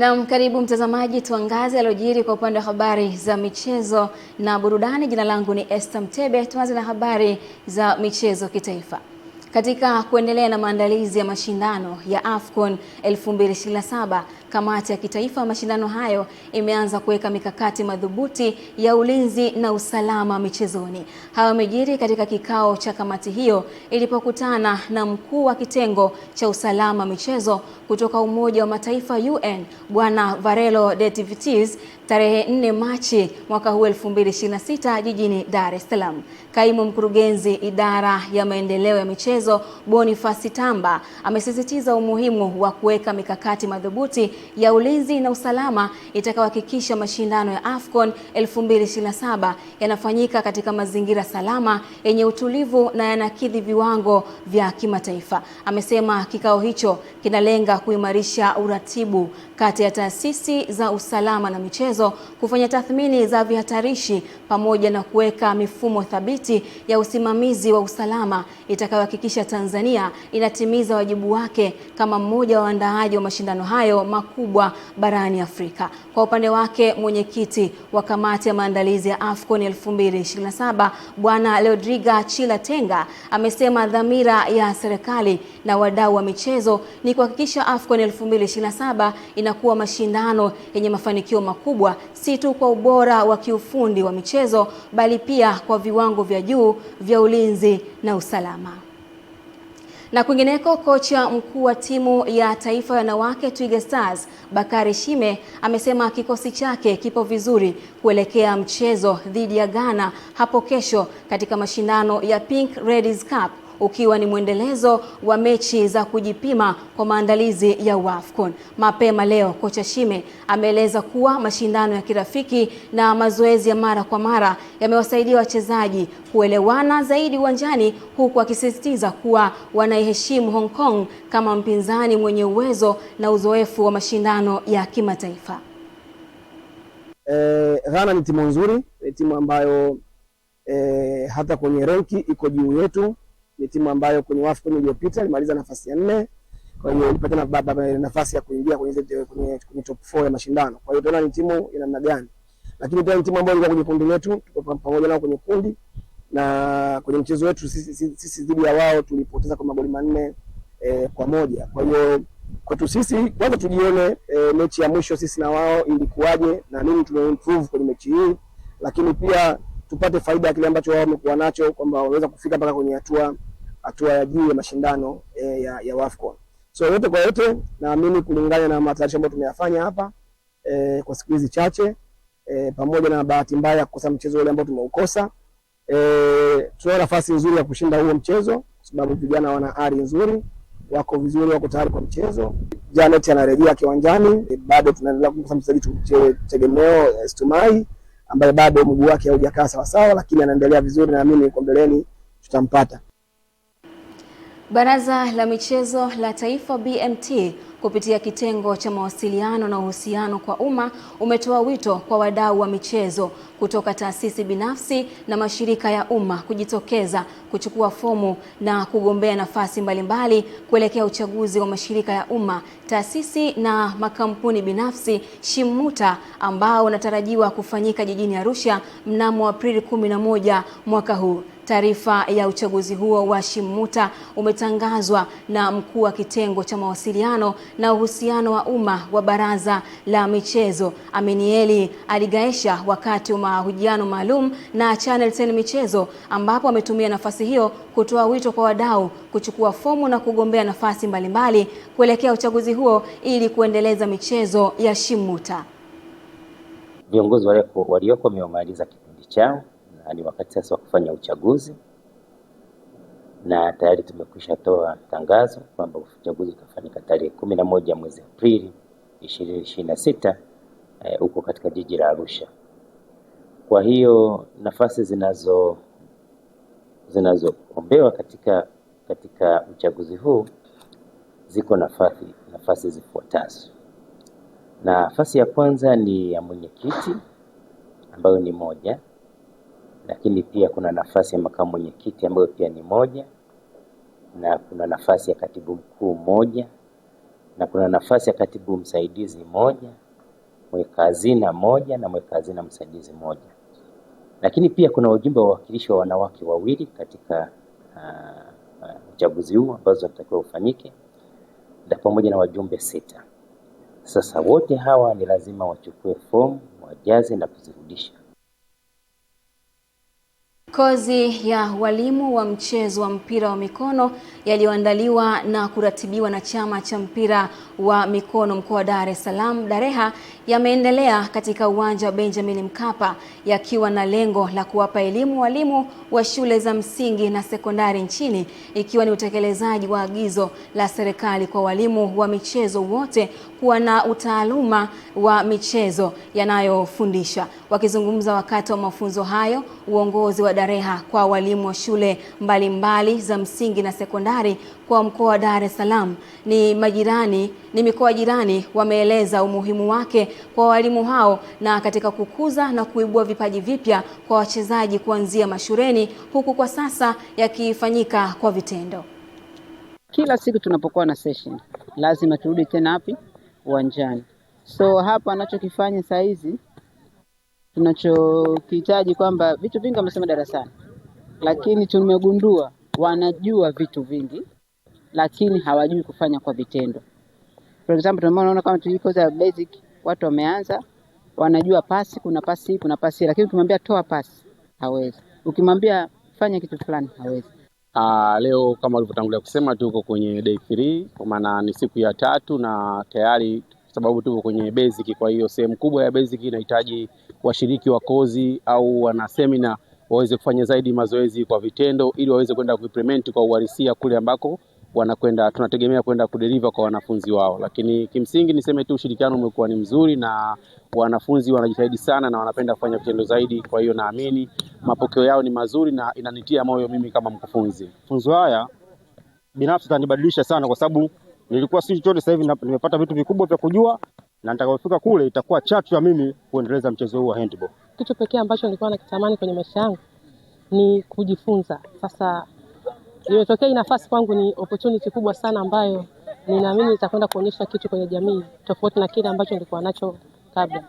Naam, karibu mtazamaji, tuangaze alojiri kwa upande wa habari za michezo na burudani. Jina langu ni Esther Mtebe. Tuanze na habari za michezo kitaifa. Katika kuendelea na maandalizi ya mashindano ya AFCON 2027, kamati ya kitaifa mashindano hayo imeanza kuweka mikakati madhubuti ya ulinzi na usalama michezoni. Hayo yamejiri katika kikao cha kamati hiyo ilipokutana na mkuu wa kitengo cha usalama michezo kutoka Umoja wa Mataifa UN, Bwana Varelo Detivitis, tarehe 4 Machi mwaka huu 2026 jijini Dar es Salaam. Kaimu mkurugenzi idara ya maendeleo ya michezo Boniface Tamba amesisitiza umuhimu wa kuweka mikakati madhubuti ya ulinzi na usalama itakayohakikisha mashindano ya AFCON 2027 yanafanyika katika mazingira salama, yenye utulivu na yanakidhi viwango vya kimataifa. Amesema kikao hicho kinalenga kuimarisha uratibu kati ya taasisi za usalama na michezo, kufanya tathmini za vihatarishi pamoja na kuweka mifumo thabiti ya usimamizi wa usalama itakayohakikisha Tanzania inatimiza wajibu wake kama mmoja wa waandaaji wa mashindano hayo makubwa barani Afrika. Kwa upande wake, mwenyekiti wa kamati ya maandalizi ya AFCON 2027 Bwana Leodriga Chilatenga amesema dhamira ya serikali na wadau wa michezo ni kuhakikisha AFCON 2027 inakuwa mashindano yenye mafanikio makubwa, si tu kwa ubora wa kiufundi wa michezo bali pia kwa viwango vya juu vya ulinzi na usalama. Na kwingineko, kocha mkuu wa timu ya taifa ya wanawake Twiga Stars Bakari Shime amesema kikosi chake kipo vizuri kuelekea mchezo dhidi ya Ghana hapo kesho katika mashindano ya Pink Ladies Cup, ukiwa ni mwendelezo wa mechi za kujipima kwa maandalizi ya AFCON. Mapema leo, kocha Shime ameeleza kuwa mashindano ya kirafiki na mazoezi ya mara kwa mara yamewasaidia wachezaji kuelewana zaidi uwanjani, huku akisisitiza kuwa wanaiheshimu Hong Kong kama mpinzani mwenye uwezo na uzoefu wa mashindano ya kimataifa. Ghana ni timu nzuri, ni timu ambayo hata kwenye renki iko juu yetu. Ni timu ambayo kwenye AFCON iliyopita ilimaliza nafasi ya 4, kwa hiyo ilipata nafasi ya kuingia kwenye top 4 ya mashindano. Kwa hiyo tunaona ni timu ina namna gani, lakini pia ni timu ambayo ilikuwa kwenye kundi letu, tuko pamoja nao kwenye kundi, na kwenye mchezo wetu sisi dhidi ya wao tulipoteza kwa magoli 4-1. Kwa hiyo kwetu sisi kwanza tujione mechi ya mwisho sisi na wao ilikuwaje na nini tumeimprove kwenye mechi hii, lakini pia tupate faida ya kile ambacho wao wamekuwa nacho, kwamba waweza kufika mpaka kwenye hatua ya juu ya mashindano ya AFCON. So yote kwa yote, naamini kulingana na matayarisho ambayo tumeyafanya hapa kwa siku hizi chache, pamoja na bahati mbaya kukosa mchezo ule ambao tumeukosa, tuna nafasi nzuri ya kushinda huo mchezo, kwa sababu vijana wana ari nzuri, wako vizuri, wako tayari kwa mchezo. Janet anarejea kiwanjani, bado tunaendelea kumkosa mchezaji tegemeo Stumai ambaye bado mguu wake haujakaa sawa sawa, lakini anaendelea vizuri, na mimi niko mbeleni tutampata. Baraza la Michezo la Taifa BMT kupitia kitengo cha mawasiliano na uhusiano kwa umma umetoa wito kwa wadau wa michezo kutoka taasisi binafsi na mashirika ya umma kujitokeza kuchukua fomu na kugombea nafasi mbalimbali kuelekea uchaguzi wa mashirika ya umma, taasisi na makampuni binafsi SHIMUTA ambao unatarajiwa kufanyika jijini Arusha mnamo Aprili 11 mwaka huu. Taarifa ya uchaguzi huo wa SHIMUTA umetangazwa na mkuu wa kitengo cha mawasiliano na uhusiano wa umma wa Baraza la Michezo Aminieli Adigaesha wakati wa mahojiano maalum na Channel 10 Michezo, ambapo ametumia nafasi hiyo kutoa wito kwa wadau kuchukua fomu na kugombea nafasi mbalimbali kuelekea uchaguzi huo ili kuendeleza michezo ya SHIMUTA. Viongozi walioko wamemaliza kipindi chao na ni wakati sasa wa kufanya uchaguzi, na tayari tumekwisha toa tangazo kwamba uchaguzi utafanyika tarehe 11 mwezi Aprili 2026 huko katika jiji la Arusha. Kwa hiyo nafasi zinazoombewa katika uchaguzi huu ziko nafasi zifuatazo. Nafasi ya kwanza ni ya mwenyekiti ambayo ni 1, lakini pia kuna nafasi ya makamu mwenyekiti ambayo pia ni 1, na kuna nafasi ya katibu mkuu 1, na kuna nafasi ya katibu msaidizi moja, mweka hazina moja na mweka hazina msaidizi moja. Lakini pia kuna ujumbe wa wawakilishi wa wanawake wawili katika uchaguzi huu ambazo zinatakiwa ufanyike, na pamoja na wajumbe 6. Sasa wote hawa ni lazima wachukue fomu, wajaze na kuzirudisha. Kozi ya walimu wa mchezo wa mpira wa mikono yaliyoandaliwa na kuratibiwa na Chama cha Mpira wa Mikono mkoa wa Dar es Salaam Dareha yameendelea katika uwanja wa Benjamin Mkapa, yakiwa na lengo la kuwapa elimu walimu wa shule za msingi na sekondari nchini, ikiwa ni utekelezaji wa agizo la serikali kwa walimu wa michezo wote kuwa na utaaluma wa michezo yanayofundisha. Wakizungumza wakati wa mafunzo hayo, uongozi wa Dareha kwa walimu wa shule mbalimbali za msingi na sekondari kwa mkoa wa Dar es Salaam ni mikoa jirani wameeleza umuhimu wake kwa walimu hao na katika kukuza na kuibua vipaji vipya kwa wachezaji kuanzia mashuleni, huku kwa sasa yakifanyika kwa vitendo. Kila siku tunapokuwa na session lazima turudi tena hapi uwanjani. So hapa anachokifanya saa hizi tunachokihitaji kwamba vitu vingi wamesema darasani, lakini tumegundua wanajua vitu vingi lakini hawajui kufanya kwa vitendo. For example, tunaona kama tulikoza basic, watu wameanza wanajua pasi, kuna pasi, lakini ukimwambia toa pasi hawezi. Ukimwambia fanya kitu fulani hawezi. Leo kama ulivyotangulia kusema tuko kwenye day 3, kwa maana ni siku ya 3 na tayari sababu tuko kwenye basic. Kwa hiyo sehemu kubwa ya basic inahitaji washiriki wa kozi au wana seminar waweze kufanya zaidi mazoezi kwa vitendo ili waweze kwenda kuimplement kwa uhalisia kule ambako wanakwenda, tunategemea kwenda kudeliver kwa wanafunzi wao. Lakini kimsingi niseme tu ushirikiano umekuwa ni mzuri na wanafunzi wanajitahidi sana na wanapenda kufanya vitendo zaidi. Kwa hiyo naamini mapokeo yao ni mazuri na inanitia moyo mimi kama mkufunzi. Mafunzo haya binafsi tanibadilisha sana, kwa sababu nilikuwa si chochote, sasa hivi nimepata vitu vikubwa vya kujua na nitakapofika kule itakuwa chachu ya mimi kuendeleza mchezo huu wa handball. Kitu pekee ambacho nilikuwa nakitamani kwenye maisha yangu ni kujifunza. Sasa iliyotokea hii nafasi kwangu ni opportunity kubwa sana ambayo ninaamini itakwenda kuonyesha kitu kwenye jamii tofauti na kile ambacho nilikuwa nacho kabla.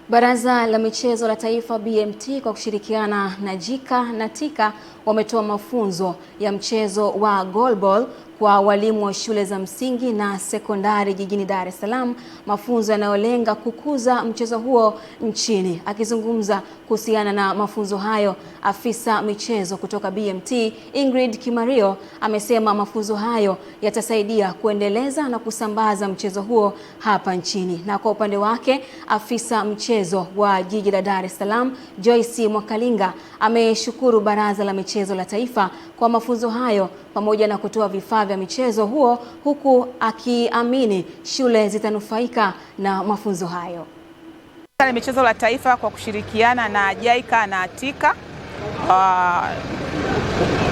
Baraza la Michezo la Taifa BMT kwa kushirikiana na JICA na TICA wametoa mafunzo ya mchezo wa goalball kwa walimu wa shule za msingi na sekondari jijini Dar es Salaam, mafunzo yanayolenga kukuza mchezo huo nchini. Akizungumza kuhusiana na mafunzo hayo, afisa michezo kutoka BMT Ingrid Kimario amesema mafunzo hayo yatasaidia kuendeleza na kusambaza mchezo huo hapa nchini. Na kwa upande wake, afisa mchezo wa jiji la Dar es Salaam Joyce Mwakalinga ameshukuru Baraza la Michezo la Taifa kwa mafunzo hayo pamoja na kutoa vifaa vya michezo huo, huku akiamini shule zitanufaika na mafunzo hayo. Baraza la Michezo la Taifa kwa kushirikiana na JICA na TICA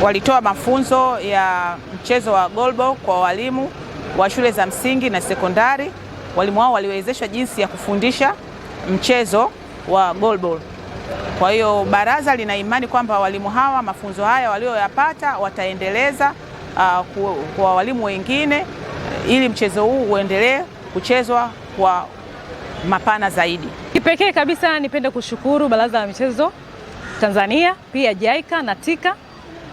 walitoa mafunzo ya mchezo wa goalball kwa walimu wa shule za msingi na sekondari. Walimu hao waliwezeshwa jinsi ya kufundisha mchezo wa goalball. Kwa hiyo baraza lina imani kwamba walimu hawa mafunzo haya walioyapata wataendeleza kwa walimu wengine ili mchezo huu uendelee kuchezwa kwa mapana zaidi. Kipekee kabisa nipende kushukuru Baraza la Michezo Tanzania, pia JICA na TICA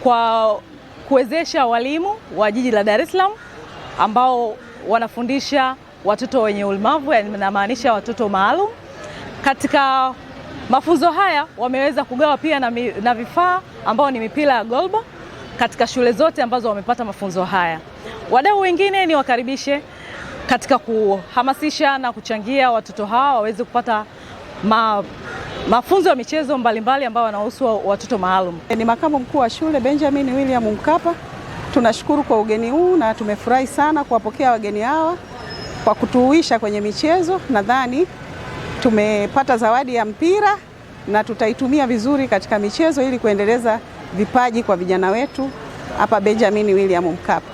kwa kuwezesha walimu wa jiji la Dar es Salaam ambao wanafundisha watoto wenye ulemavu, inamaanisha watoto maalum. Katika mafunzo haya wameweza kugawa pia na vifaa ambao ni mipira ya goalball katika shule zote ambazo wamepata mafunzo haya. Wadau wengine ni wakaribishe katika kuhamasisha na kuchangia watoto hawa waweze kupata mafunzo ya michezo mbalimbali ambao wanahusu watoto maalum. Ni makamu mkuu wa shule Benjamin William Mkapa. Tunashukuru kwa ugeni huu na tumefurahi sana kuwapokea wageni hawa kwa kutuuisha kwenye michezo. Nadhani tumepata zawadi ya mpira na tutaitumia vizuri katika michezo ili kuendeleza vipaji kwa vijana wetu hapa Benjamin William Mkapa.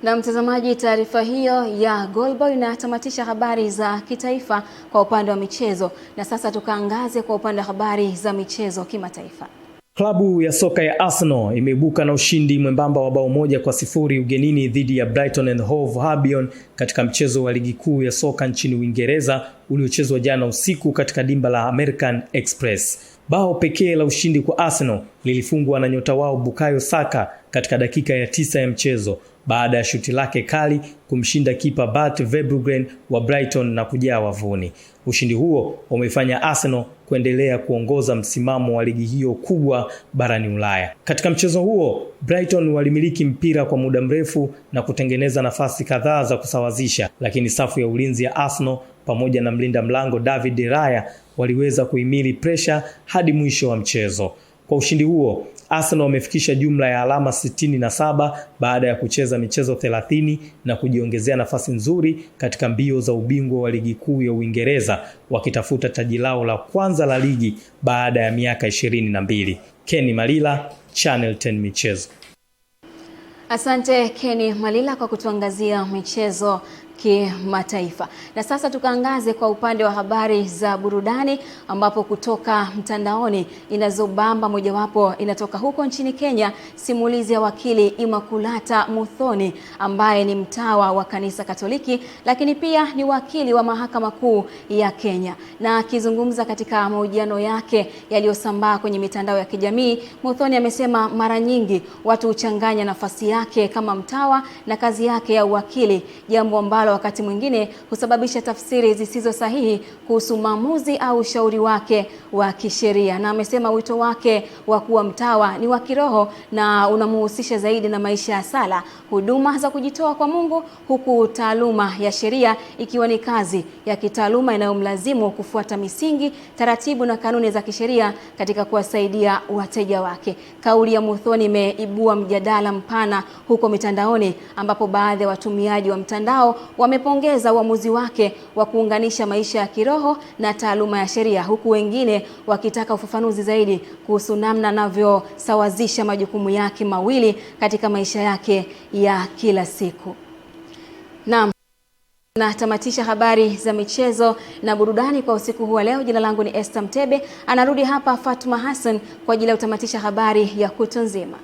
Na mtazamaji, taarifa hiyo ya goalball inatamatisha habari za kitaifa kwa upande wa michezo, na sasa tukaangaze kwa upande wa habari za michezo kimataifa. Klabu ya soka ya Arsenal imeibuka na ushindi mwembamba wa bao 1-0 ugenini dhidi ya Brighton and Hove Albion katika mchezo wa ligi kuu ya soka nchini Uingereza uliochezwa jana usiku katika dimba la American Express. Bao pekee la ushindi kwa Arsenal lilifungwa na nyota wao Bukayo Saka katika dakika ya 9 ya mchezo baada ya shuti lake kali kumshinda kipa Bart Verbruggen wa Brighton na kujaa wavuni. Ushindi huo umefanya Arsenal kuendelea kuongoza msimamo wa ligi hiyo kubwa barani Ulaya. Katika mchezo huo, Brighton walimiliki mpira kwa muda mrefu na kutengeneza nafasi kadhaa za kusawazisha, lakini safu ya ulinzi ya Arsenal pamoja na mlinda mlango David de Raya waliweza kuhimili pressure hadi mwisho wa mchezo. Kwa ushindi huo, Arsenal wamefikisha jumla ya alama 67 baada ya kucheza michezo 30 na kujiongezea nafasi nzuri katika mbio za ubingwa wa ligi kuu ya Uingereza, wakitafuta taji lao la kwanza la ligi baada ya miaka 22. Kenny Malila, Channel 10 Michezo. Asante Kenny Malila kwa kutuangazia michezo kimataifa. Na sasa tukaangaze kwa upande wa habari za burudani, ambapo kutoka mtandaoni inazobamba mojawapo inatoka huko nchini Kenya, simulizi ya wakili Immaculata Muthoni ambaye ni mtawa wa kanisa Katoliki lakini pia ni wakili wa mahakama kuu ya Kenya. Na akizungumza katika mahojiano yake yaliyosambaa kwenye mitandao ya kijamii, Muthoni amesema mara nyingi watu huchanganya nafasi yake kama mtawa na kazi yake ya uwakili, jambo ambalo wakati mwingine husababisha tafsiri zisizo sahihi kuhusu maamuzi au ushauri wake wa kisheria. Na amesema wito wake wa kuwa mtawa ni wa kiroho na unamhusisha zaidi na maisha ya sala, huduma za kujitoa kwa Mungu, huku taaluma ya sheria ikiwa ni kazi ya kitaaluma inayomlazimu kufuata misingi, taratibu na kanuni za kisheria katika kuwasaidia wateja wake. Kauli ya Muthoni imeibua mjadala mpana huko mitandaoni, ambapo baadhi ya watumiaji wa mtandao wamepongeza uamuzi wake wa kuunganisha maisha ya kiroho na taaluma ya sheria, huku wengine wakitaka ufafanuzi zaidi kuhusu namna anavyosawazisha majukumu yake mawili katika maisha yake ya kila siku. Naam. Na tamatisha habari za michezo na burudani kwa usiku huu wa leo. Jina langu ni Esther Mtebe. Anarudi hapa Fatuma Hassan kwa ajili ya utamatisha habari ya kutwa nzima.